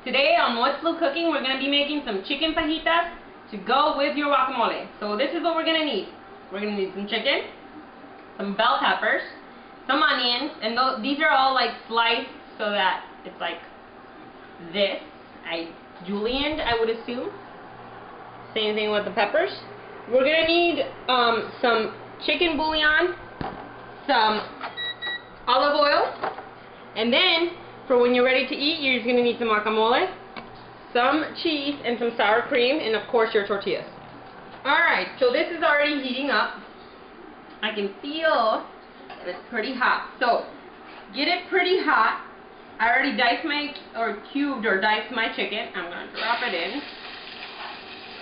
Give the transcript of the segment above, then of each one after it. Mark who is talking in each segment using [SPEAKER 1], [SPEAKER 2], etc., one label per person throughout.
[SPEAKER 1] Today on What's Blue Cooking, we're going to be making some chicken fajitas to go with your guacamole. So this is what we're going to need. We're going to need some chicken, some bell peppers, some onions, and these are all like sliced so that it's like this. Julienned, I would assume. Same thing with the peppers. We're going to need some chicken bouillon, some olive oil, and then for when you're ready to eat, you're just going to need some guacamole, some cheese, and some sour cream, and of course your tortillas. Alright, so this is already heating up. I can feel that it's pretty hot. So get it pretty hot. I already diced cubed or diced my chicken. I'm going to drop it in.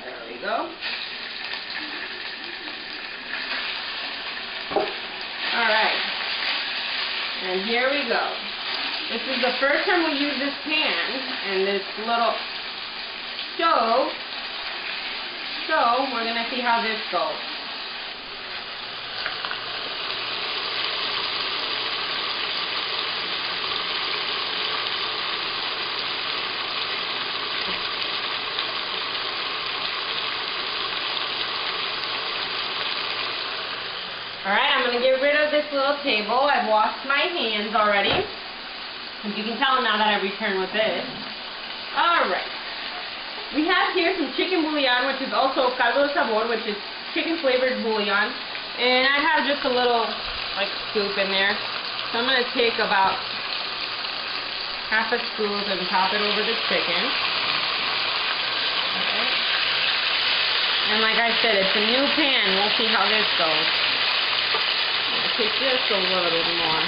[SPEAKER 1] There we go. Alright. And here we go. This is the first time we use this pan and this little stove. So we're going to see how this goes. Alright, I'm going to get rid of this little table. I've washed my hands already. As you can tell now that I returned with this. Alright. We have here some chicken bouillon, which is also caldo de sabor, which is chicken flavored bouillon. And I have just a little like scoop in there. So I'm going to take about half a scoop and pop it over the chicken. Okay. And like I said, it's a new pan. We'll see how this goes. Take just a little more.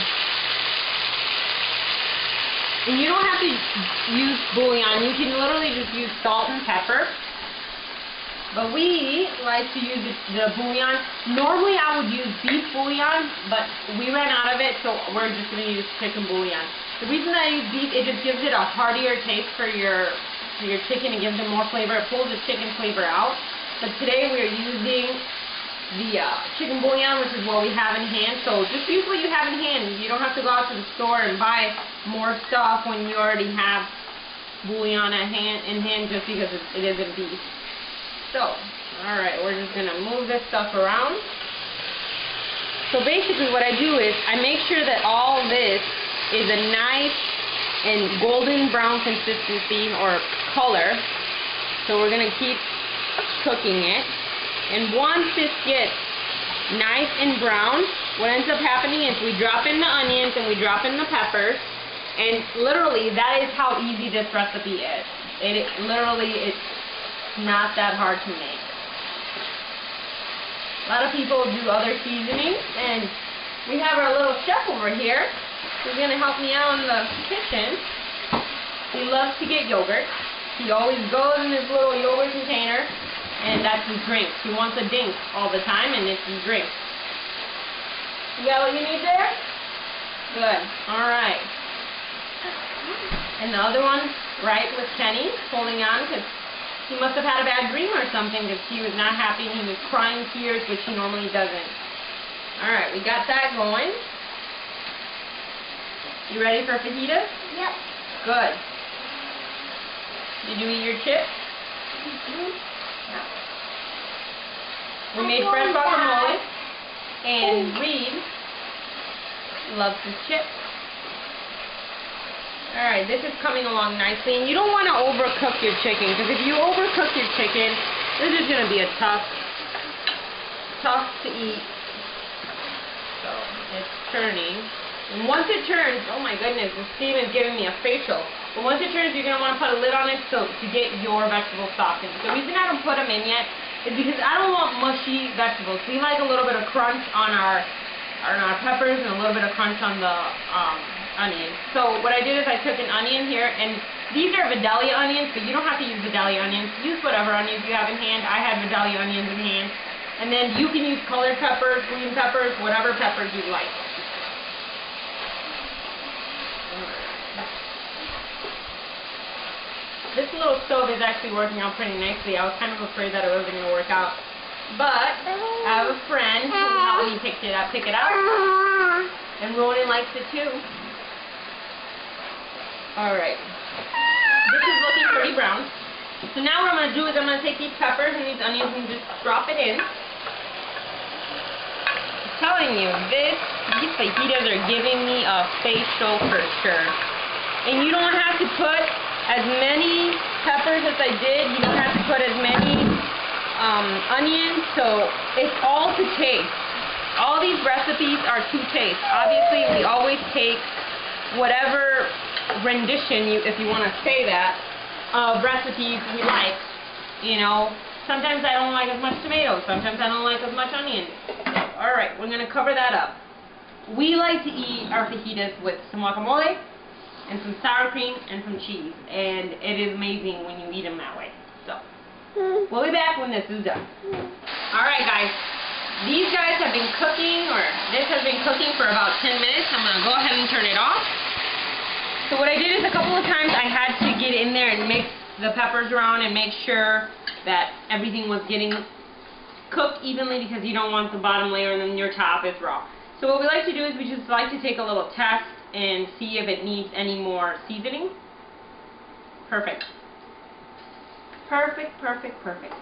[SPEAKER 1] And you don't have to use bouillon. You can literally just use salt and pepper. But we like to use the bouillon. Normally I would use beef bouillon, but we ran out of it, so we're just going to use chicken bouillon. The reason that I use beef, it just gives it a heartier taste for your chicken and gives it more flavor. It pulls the chicken flavor out. But today we are using the chicken bouillon, which is what we have in hand. So just use what you have in hand. You don't have to go out to the store and buy more stuff when you already have bouillon in hand just because it isn't beef. So, alright, we're just going to move this stuff around. So basically what I do is I make sure that all this is a nice and golden brown consistency or color. So we're going to keep cooking it. And once this gets nice and brown, what ends up happening is we drop in the onions and we drop in the peppers. And literally, that is how easy this recipe is. It's not that hard to make. A lot of people do other seasonings, and we have our little chef over here who's going to help me out in the kitchen. He loves to get yogurt. He always goes in his little yogurt container. And that's his drink. He wants a dink all the time, and it's his drink. You got what you need there? Good. Alright. And the other one's right with Kenny, holding on, because he must have had a bad dream or something, because he was not happy and he was crying tears, which he normally doesn't. Alright, we got that going. You ready for fajitas?
[SPEAKER 2] Yep.
[SPEAKER 1] Good. Did you eat your chips?
[SPEAKER 2] Mm-hmm.
[SPEAKER 1] We made fresh guacamole, and Reed loves his chips. Alright, this is coming along nicely, and you don't want to overcook your chicken, because if you overcook your chicken, this is going to be a tough to eat. So, it's turning. And once it turns, oh my goodness, the steam is giving me a facial. But once it turns, you're going to want to put a lid on it to get your vegetable stock in. The reason I don't put them in yet is because I don't want mushy vegetables. We like a little bit of crunch on our peppers and a little bit of crunch on the onions. So what I did is I took an onion here, and these are Vidalia onions, but you don't have to use Vidalia onions. Use whatever onions you have in hand. I had Vidalia onions in hand. And then you can use colored peppers, green peppers, whatever peppers you like. This little stove is actually working out pretty nicely. I was kind of afraid that it wasn't going to work out. But I have a friend who helped me pick it up. And Ronan likes it too. Alright. This is looking already browned. So now what I'm going to do is I'm going to take these peppers and these onions and just drop it in. I'm telling you, these fajitas are giving me a facial for sure. And you don't have to put as many peppers as I did. You don't have to put as many onions. So it's all to taste. All these recipes are to taste. Obviously, we always take whatever rendition, if you want to say that, of recipes we like. You know, sometimes I don't like as much tomatoes. Sometimes I don't like as much onion. Alright, we're going to cover that up. We like to eat our fajitas with some guacamole and some sour cream and some cheese. And it is amazing when you eat them that way. So, we'll be back when this is done. Alright guys, these guys have been cooking, or this has been cooking for about 10 minutes. I'm going to go ahead and turn it off. So what I did is a couple of times I had to get in there and mix the peppers around and make sure that everything was getting cooked evenly, because you don't want the bottom layer and then your top is raw. So what we like to do is we just like to take a little test and see if it needs any more seasoning. Perfect. Perfect, perfect, perfect.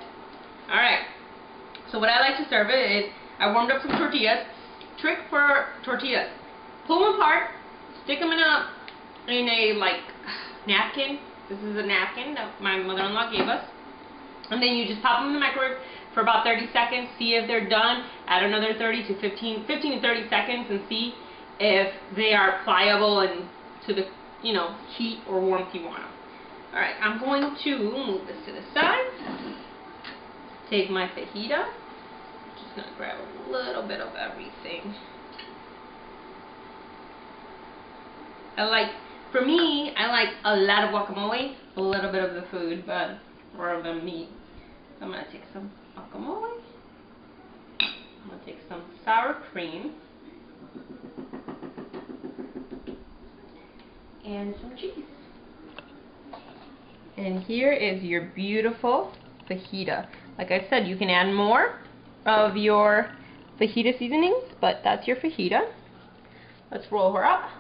[SPEAKER 1] Alright. So what I like to serve it is, I warmed up some tortillas. Trick for tortillas: pull them apart, stick them in a napkin. This is a napkin that my mother-in-law gave us. And then you just pop them in the microwave for about 30 seconds, see if they're done. Add another 15 to 30 seconds and see if they are pliable and to the, heat or warmth you want them. Alright, I'm going to move this to the side. Take my fajita. Just going to grab a little bit of everything. For me, I like a lot of guacamole, a little bit of the food, or of the meat. So I'm going to take some guacamole. I'm going to take some sour cream. And some cheese. And here is your beautiful fajita. Like I said, you can add more of your fajita seasonings, but that's your fajita. Let's roll her up.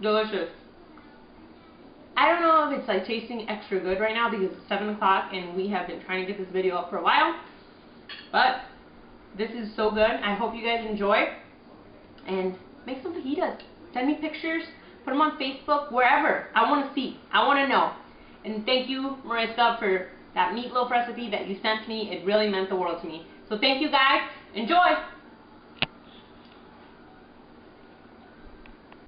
[SPEAKER 1] Delicious. I don't know if it's tasting extra good right now because it's 7 o'clock and we have been trying to get this video up for a while, but this is so good. I hope you guys enjoy, and make some fajitas. Send me pictures, put them on Facebook, wherever. I want to see. I want to know. And thank you, Marissa, for that meatloaf recipe that you sent me. It really meant the world to me. So thank you guys. Enjoy!